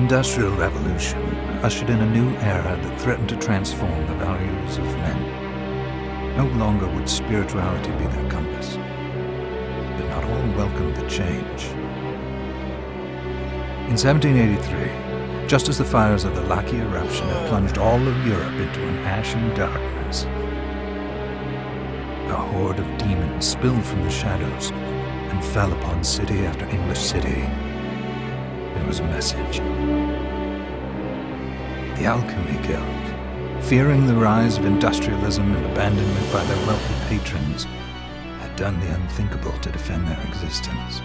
Industrial Revolution ushered in a new era that threatened to transform the values of men. No longer would spirituality be their compass, but not all welcomed the change. In 1783, just as the fires of the Laki eruption had plunged all of Europe into an ashen darkness, a horde of demons spilled from the shadows and fell upon city after English city. It was a message. The Alchemy Guild, fearing the rise of industrialism and abandonment by their wealthy patrons, had done the unthinkable to defend their existence.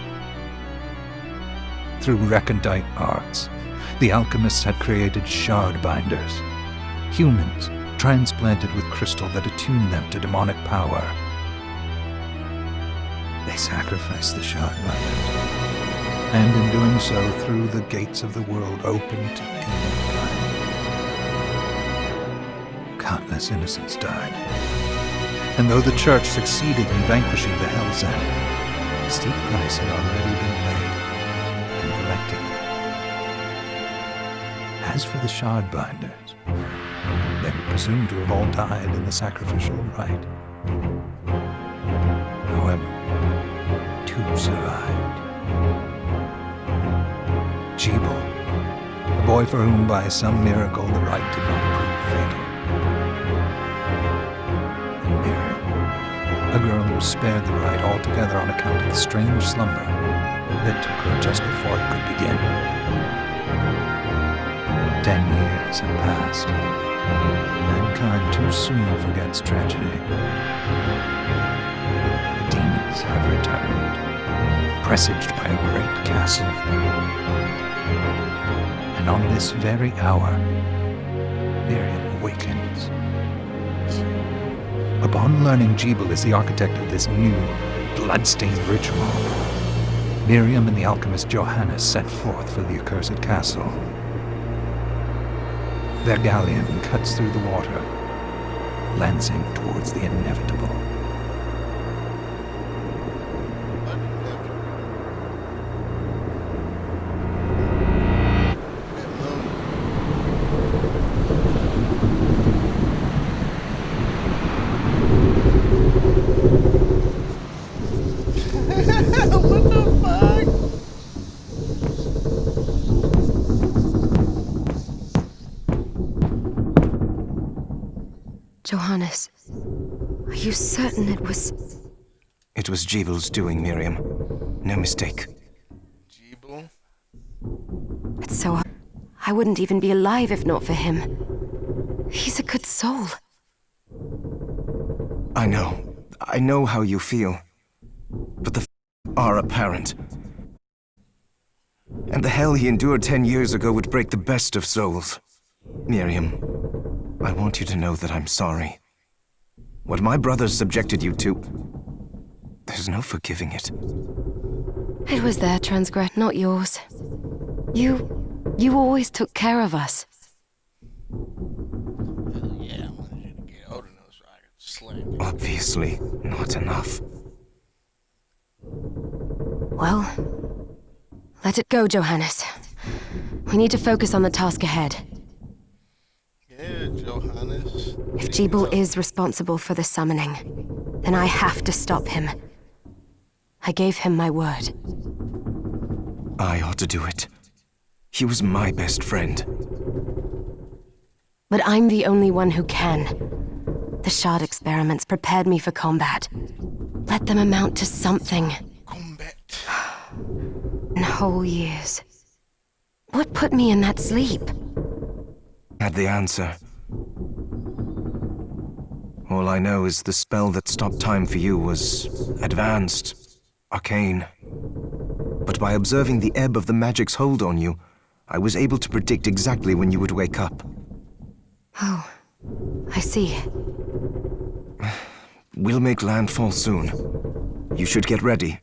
Through recondite arts, the alchemists had created shard binders, humans transplanted with crystal that attuned them to demonic power. They sacrificed the shard binders, and in doing so threw the gates of the world open to demonkind. Countless innocents died, and though the church succeeded in vanquishing the Hell's End, a steep price had already been paid and collected. As for the shard binders, they were presumed to have all died in the sacrificial rite. However, two survived. Jebel, a boy for whom by some miracle the rite did not prove fatal. And Miriam, a girl who was spared the rite altogether on account of the strange slumber that took her just before it could begin. 10 years have passed. Mankind too soon forgets tragedy. The demons have returned, presaged by a great castle. And on this very hour, Miriam awakens. Upon learning Jebel is the architect of this new, bloodstained ritual, Miriam and the alchemist Johannes set forth for the accursed castle. Their galleon cuts through the water, lancing towards the inevitable. Johannes, are you certain it was... It was Jebel's doing, Miriam. No mistake. Jebel? It's so... I wouldn't even be alive if not for him. He's a good soul. I know how you feel. But the are apparent. And the hell he endured 10 years ago would break the best of souls. Miriam, I want you to know that I'm sorry. What my brothers subjected you to, there's no forgiving it. It was their transgression, not yours. You always took care of us. Yeah, I wanted you to get old enough so I could slap you. Obviously, not enough. Well, let it go, Johannes. We need to focus on the task ahead. Yeah, Johannes. If Jebel is responsible for the summoning, then I have to stop him. I gave him my word. I ought to do it. He was my best friend. But I'm the only one who can. The shard experiments prepared me for combat. Let them amount to something. Combat. In whole years. What put me in that sleep? Had the answer. All I know is the spell that stopped time for you was advanced, arcane. But by observing the ebb of the magic's hold on you, I was able to predict exactly when you would wake up. Oh, I see. We'll make landfall soon. You should get ready.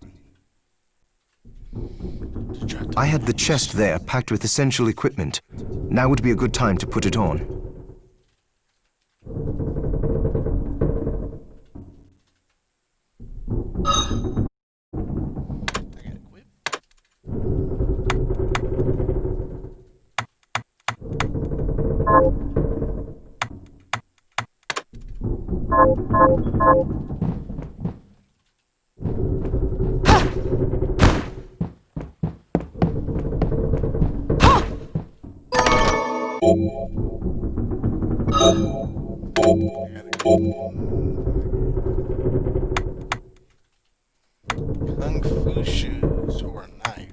I had the chest there packed with essential equipment. Now would be a good time to put it on. Kung Fu shoes or a knife.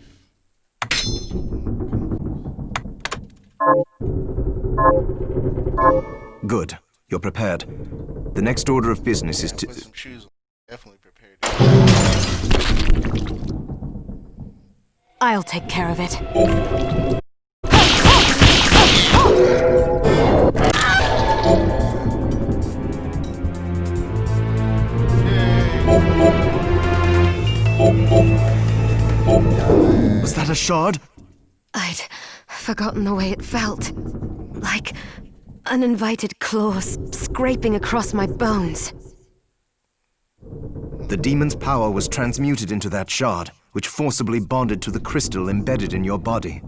Good. You're prepared. The next order of business is to... Put some shoes on. Definitely prepared. I'll take care of it. Was that a shard? I'd forgotten the way it felt. Like uninvited claws scraping across my bones. The demon's power was transmuted into that shard, which forcibly bonded to the crystal embedded in your body.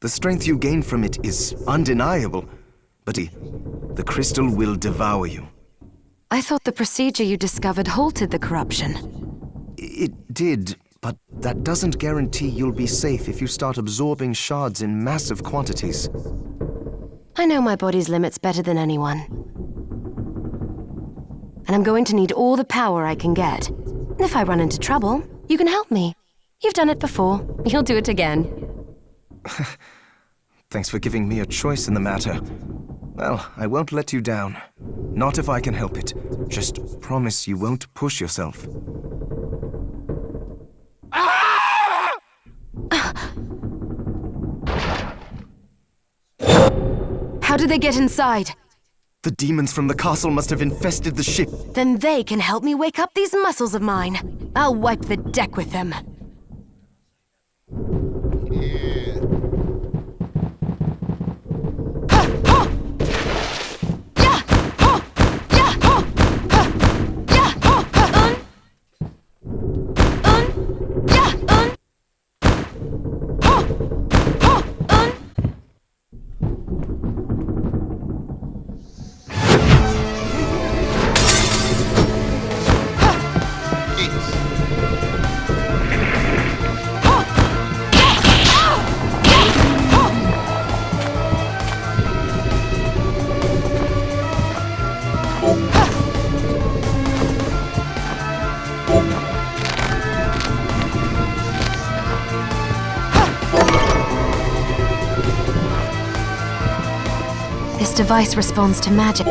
The strength you gain from it is undeniable, but the crystal will devour you. I thought the procedure you discovered halted the corruption. It did, but that doesn't guarantee you'll be safe if you start absorbing shards in massive quantities. I know my body's limits better than anyone. And I'm going to need all the power I can get. And if I run into trouble, you can help me. You've done it before. You'll do it again. Thanks for giving me a choice in the matter. Well, I won't let you down. Not if I can help it. Just promise you won't push yourself. How did they get inside? The demons from the castle must have infested the ship. Then they can help me wake up these muscles of mine. I'll wipe the deck with them. This device responds to magic.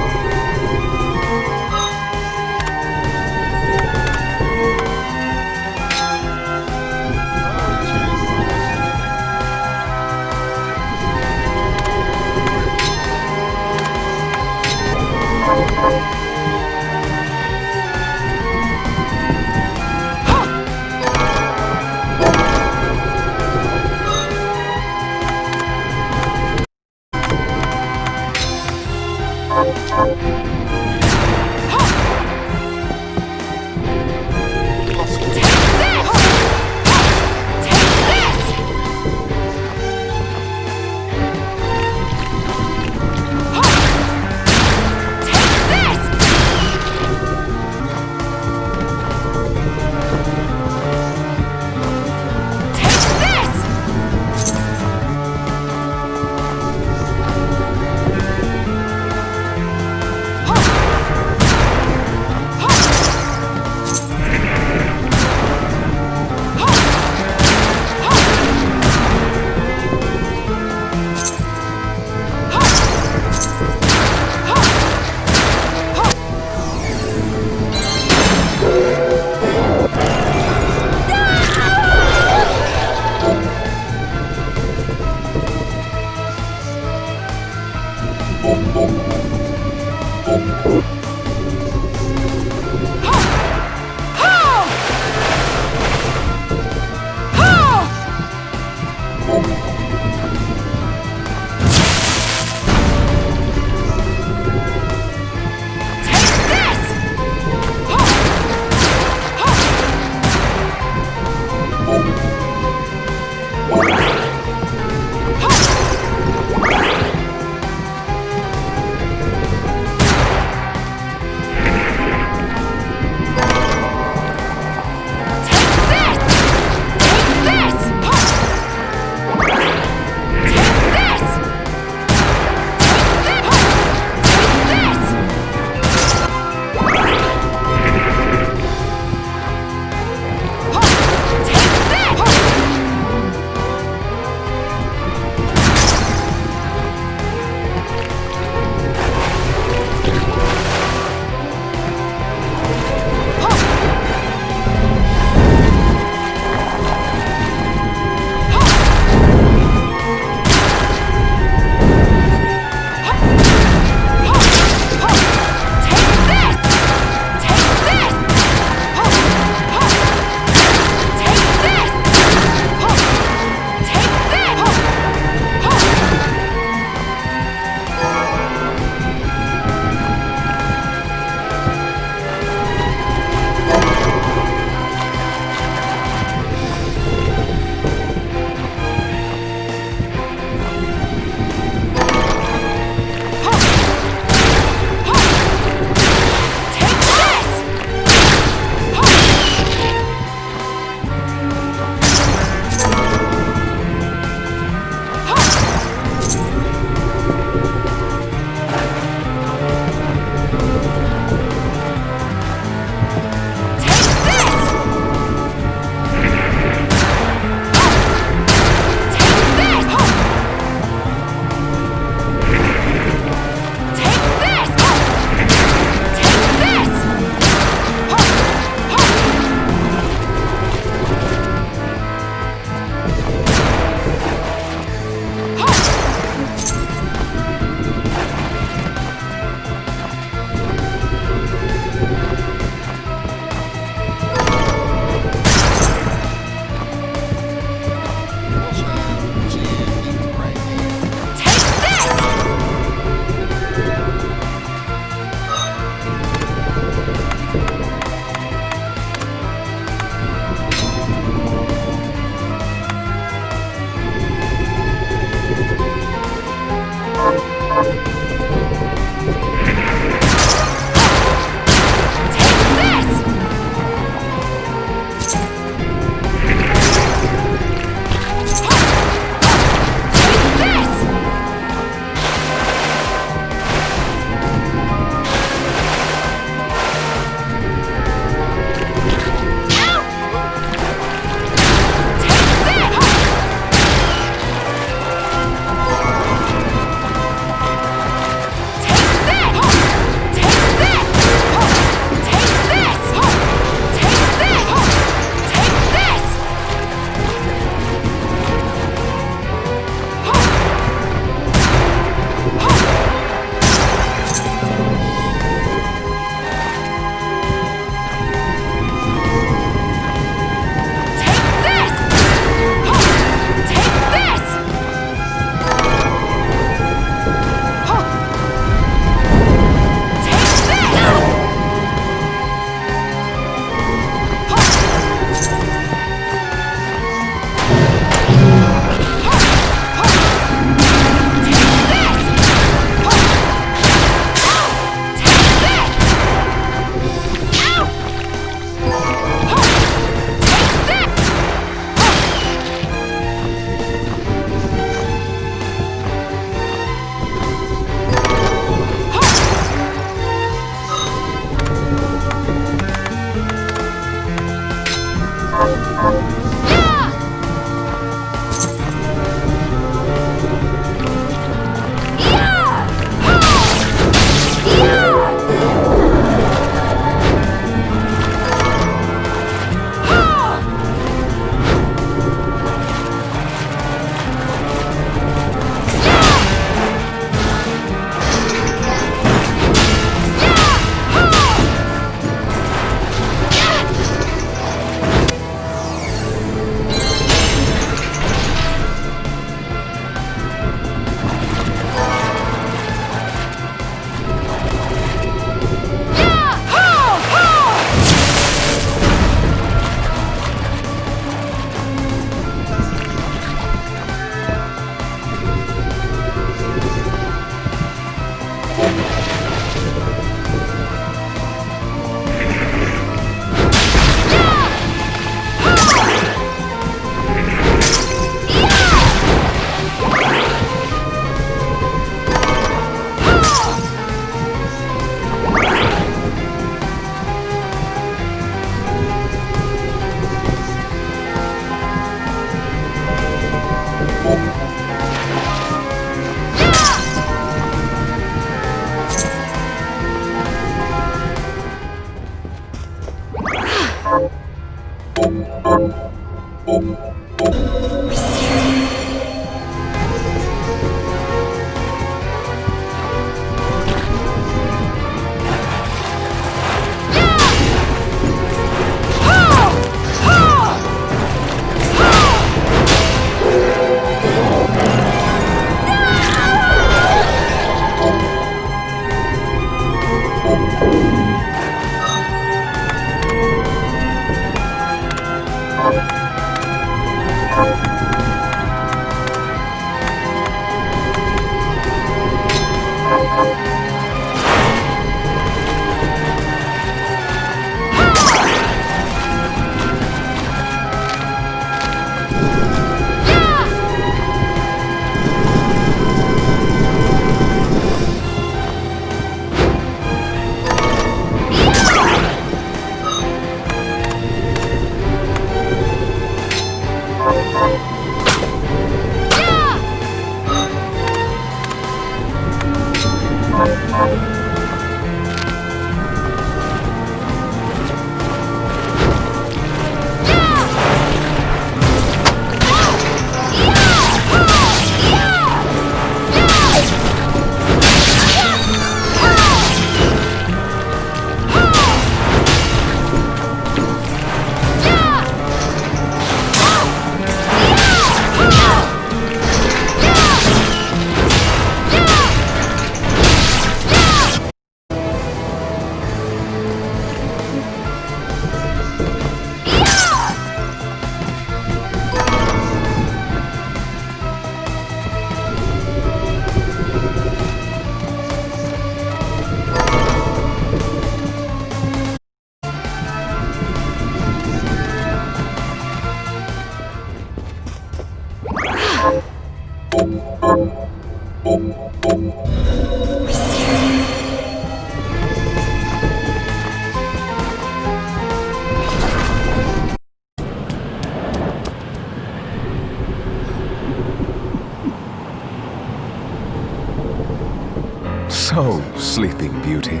So, Sleeping Beauty,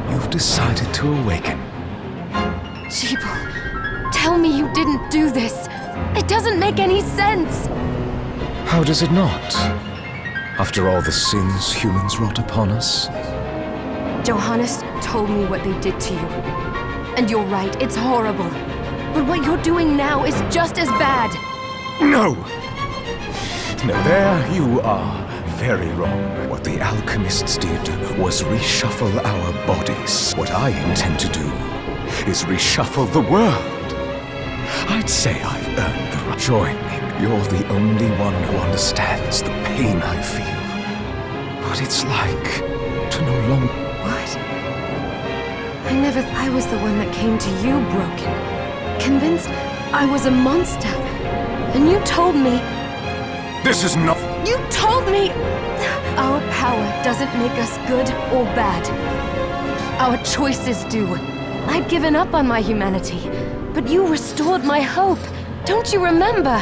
you've decided to awaken. Jeeble, tell me you didn't do this. It doesn't make any sense. How does it not? After all the sins humans wrought upon us? Johannes told me what they did to you. And you're right, it's horrible. But what you're doing now is just as bad. No! No, there you are. Very wrong. What the alchemists did was reshuffle our bodies. What I intend to do is reshuffle the world. I'd say I've earned the right. Join me. You're the only one who understands the pain I feel. What it's like to no longer... What? I was the one that came to you broken. Convinced I was a monster. And you told me... This is not... You told me our power doesn't make us good or bad. Our choices do. I'd given up on my humanity, but you restored my hope. Don't you remember?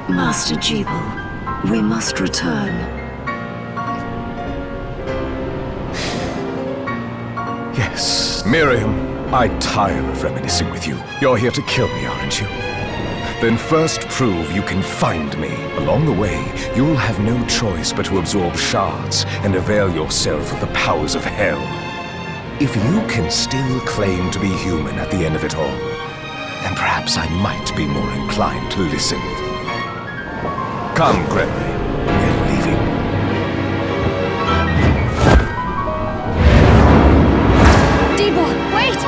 Master Jeeble, we must return. Yes, Miriam, I tire of reminiscing with you. You're here to kill me, aren't you? Then first prove you can find me. Along the way, you'll have no choice but to absorb shards and avail yourself of the powers of hell. If you can still claim to be human at the end of it all, then perhaps I might be more inclined to listen. Come, Gregory. We're leaving. Jeeble, wait!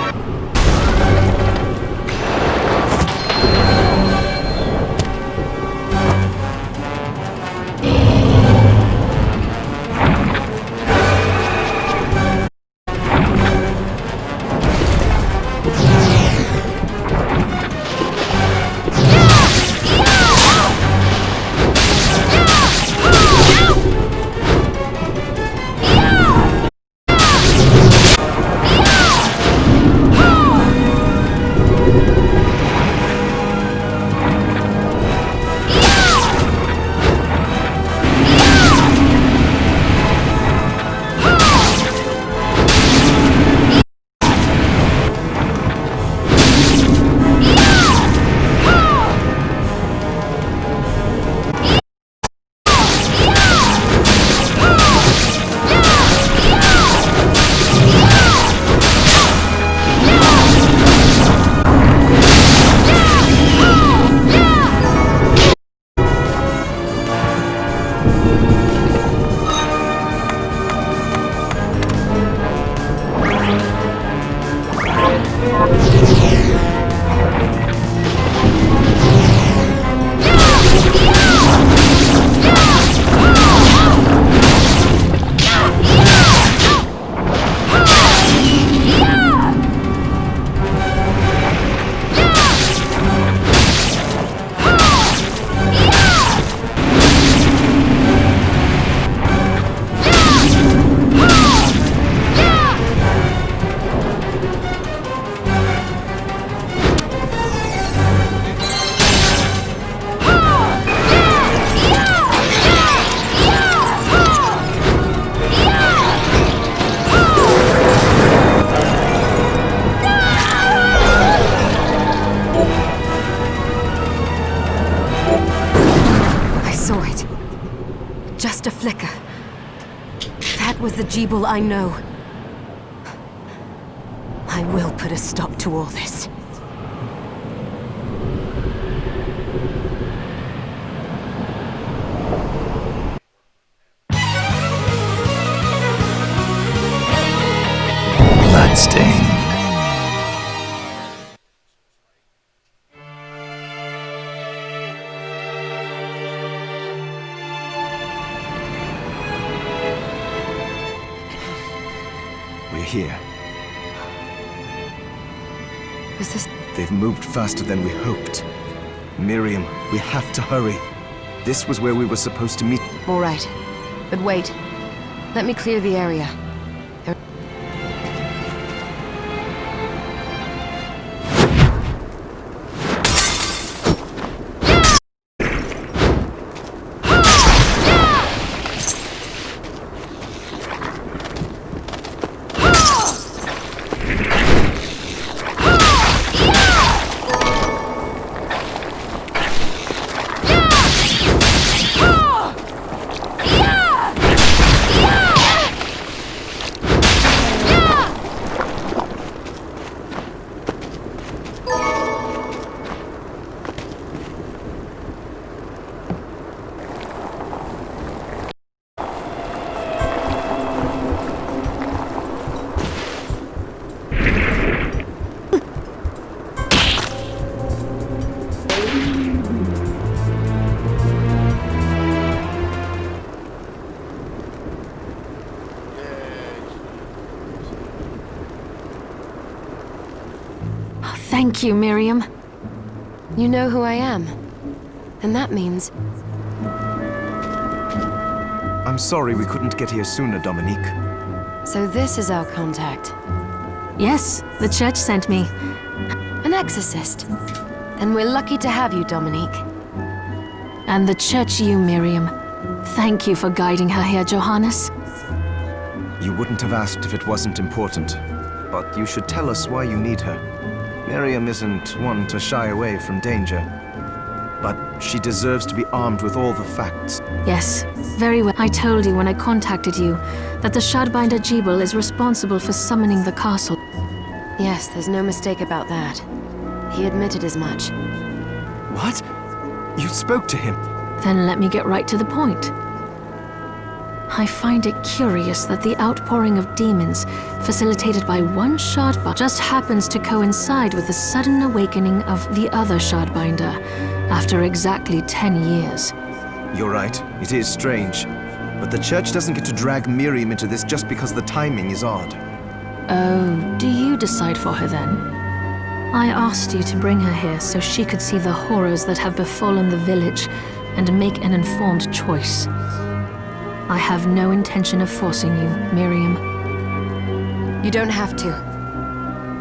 That was the Jeeble I know. I will put a stop to all this. Bloodstained. We're here. Was this... They've moved faster than we hoped. Miriam, we have to hurry. This was where we were supposed to meet. All right. But wait. Let me clear the area. Thank you, Miriam. You know who I am. And that means... I'm sorry we couldn't get here sooner, Dominique. So this is our contact. Yes, the church sent me. An exorcist. Then we're lucky to have you, Dominique. And the church you, Miriam. Thank you for guiding her here, Johannes. You wouldn't have asked if it wasn't important. But you should tell us why you need her. Miriam isn't one to shy away from danger. But she deserves to be armed with all the facts. Yes, very well. I told you when I contacted you that the Shardbinder Jeeble is responsible for summoning the castle. Yes, there's no mistake about that. He admitted as much. What? You spoke to him? Then let me get right to the point. I find it curious that the outpouring of demons, facilitated by one Shardbinder, just happens to coincide with the sudden awakening of the other Shardbinder, after exactly 10 years. You're right, it is strange. But the church doesn't get to drag Miriam into this just because the timing is odd. Oh, do you decide for her then? I asked you to bring her here so she could see the horrors that have befallen the village and make an informed choice. I have no intention of forcing you, Miriam. You don't have to.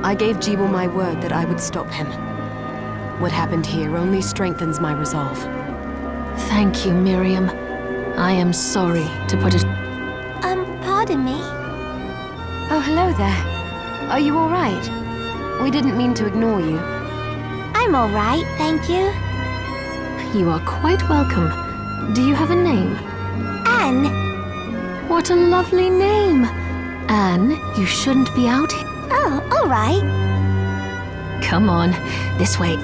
I gave Jeeble my word that I would stop him. What happened here only strengthens my resolve. Thank you, Miriam. I am sorry to put it... Pardon me? Oh, hello there. Are you all right? We didn't mean to ignore you. I'm all right, thank you. You are quite welcome. Do you have a name? Anne. What a lovely name! Anne, you shouldn't be out here. Oh, all right. Come on, this way.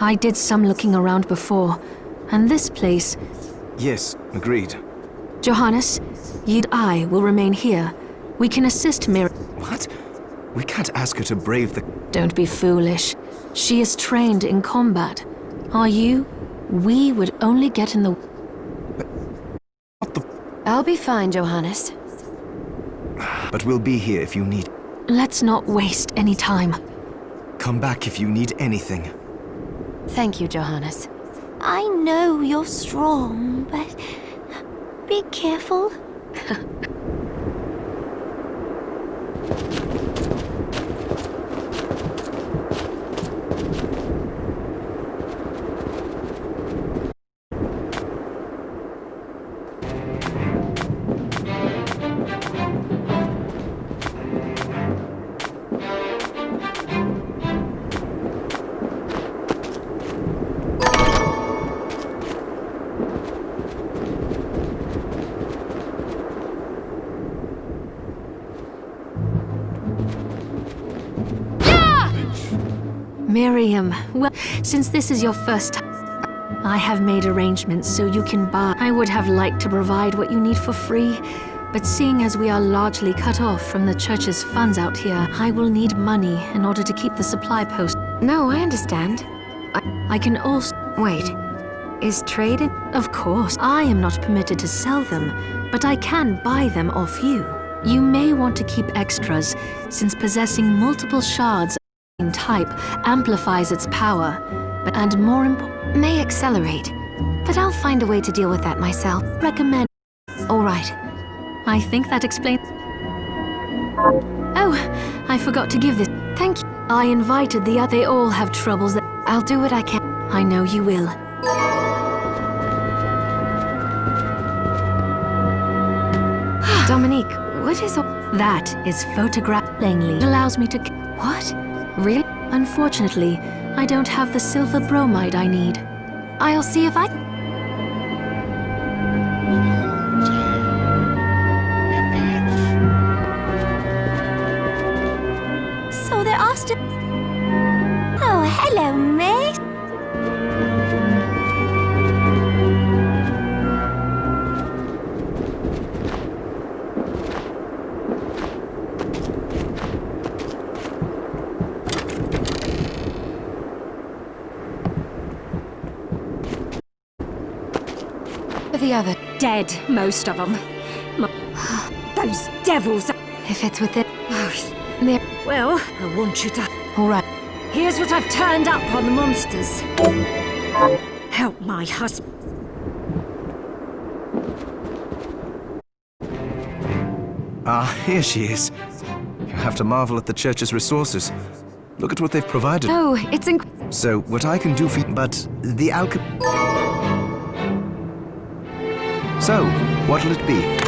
I did some looking around before, and this place... Yes, agreed. Johannes, you and I will remain here. We can assist Miriam. What? We can't ask her to brave the... Don't be foolish. She is trained in combat. Are you? We would only get in the... What the... I'll be fine, Johannes. But we'll be here if you need... Let's not waste any time. Come back if you need anything. Thank you, Johannes. I know you're strong, but be careful. Miriam, well, since this is your first time, I have made arrangements so you can buy. I would have liked to provide what you need for free, but seeing as we are largely cut off from the church's funds out here, I will need money in order to keep the supply post. No, I understand. I can also... Wait. Is trade in? Of course, I am not permitted to sell them, but I can buy them off you. You may want to keep extras, since possessing multiple shards of the same type amplifies its power, and more important, May accelerate, but I'll find a way to deal with that myself. recommend... All right. I think that explains... Oh, I forgot to give this. Thank you. I invited the other. They all have troubles that... I'll do what I can. I know you will. Dominique, what is all... That is photograph plainly. It allows me to... What? Really? Unfortunately, I don't have the silver bromide I need. I'll see if I... So there are still... Oh, hello, mate. The other... Dead, most of them. Those devils. If it's within... There. Well, I want you to. All right. Here's what I've turned up on the monsters. Help my husband. Ah, here she is. You have to marvel at the church's resources. Look at what they've provided. Oh, it's So, what I can do for you, but the So, what'll it be?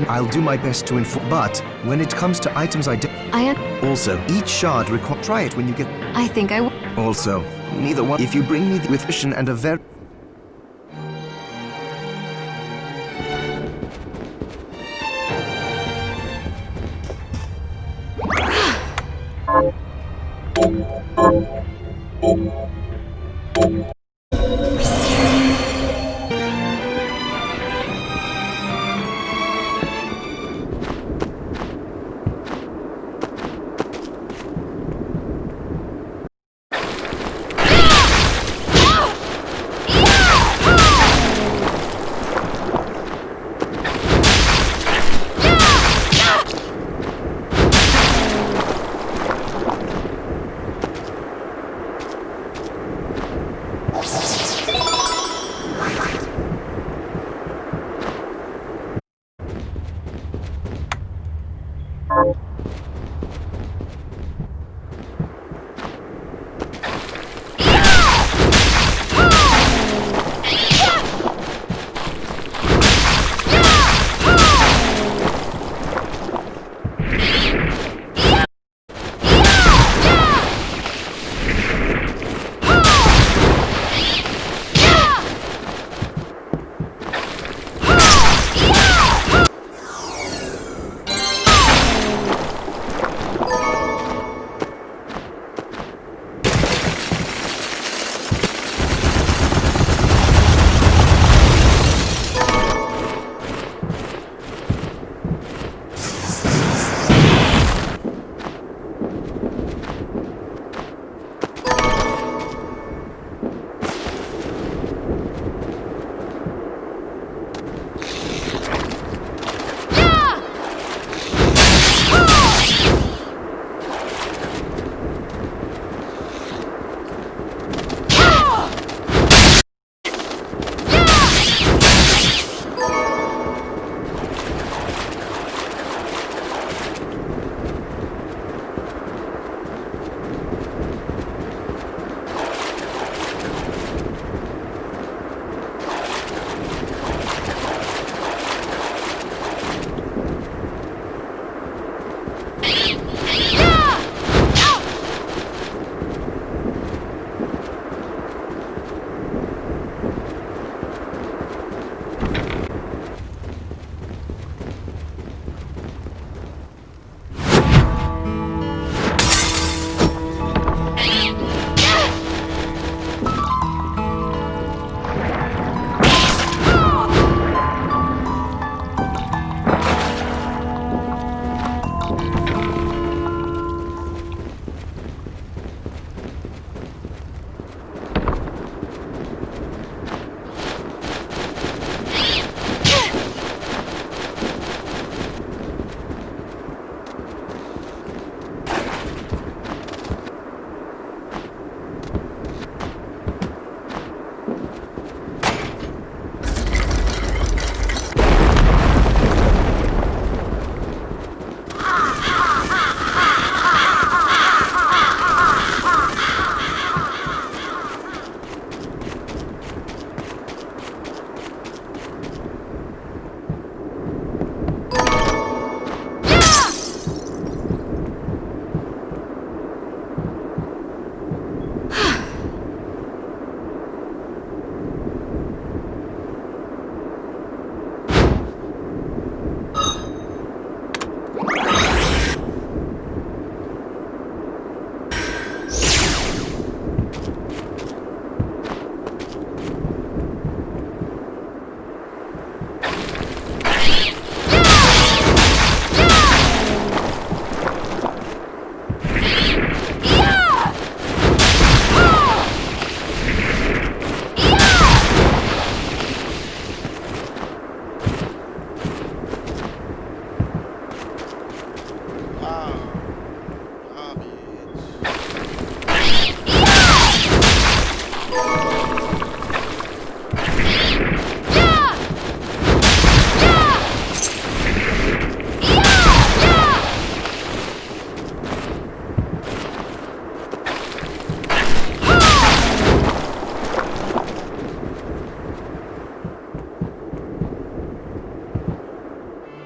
I'll do my best to inform, but when it comes to items Also, each shard try it when you get... I think I will. Also, neither one... If you bring me with vision and a very...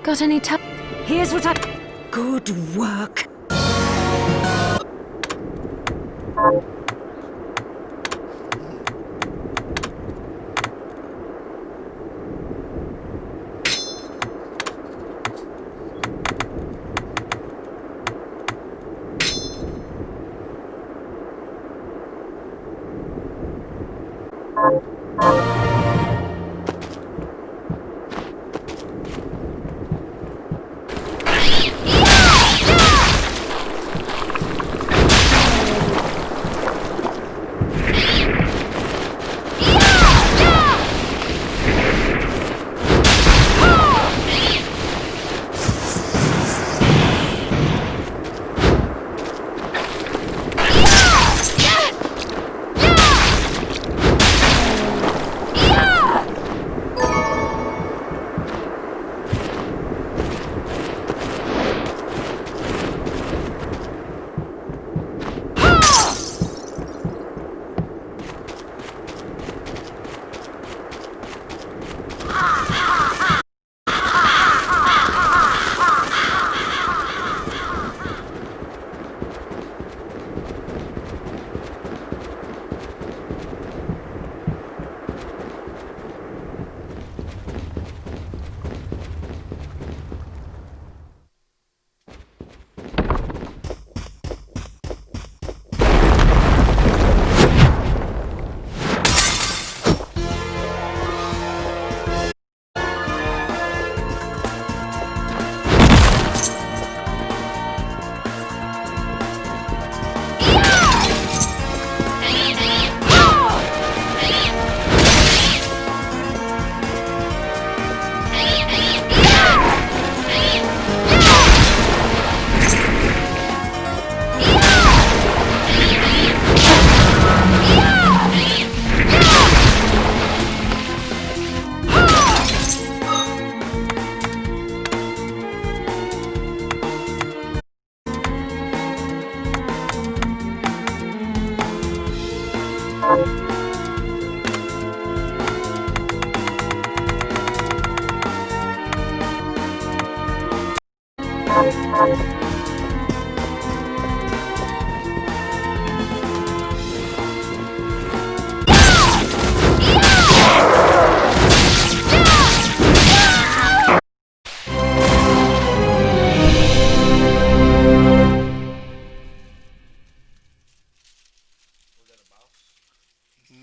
Got any time? Here's what I... Good work.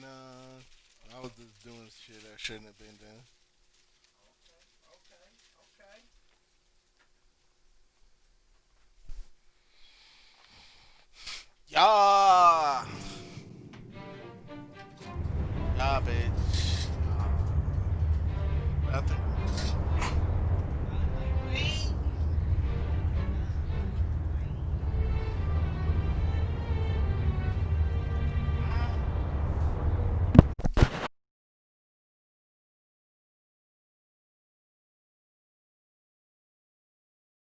Nah, I was just doing shit I shouldn't have been doing. Yeah, yeah, bitch.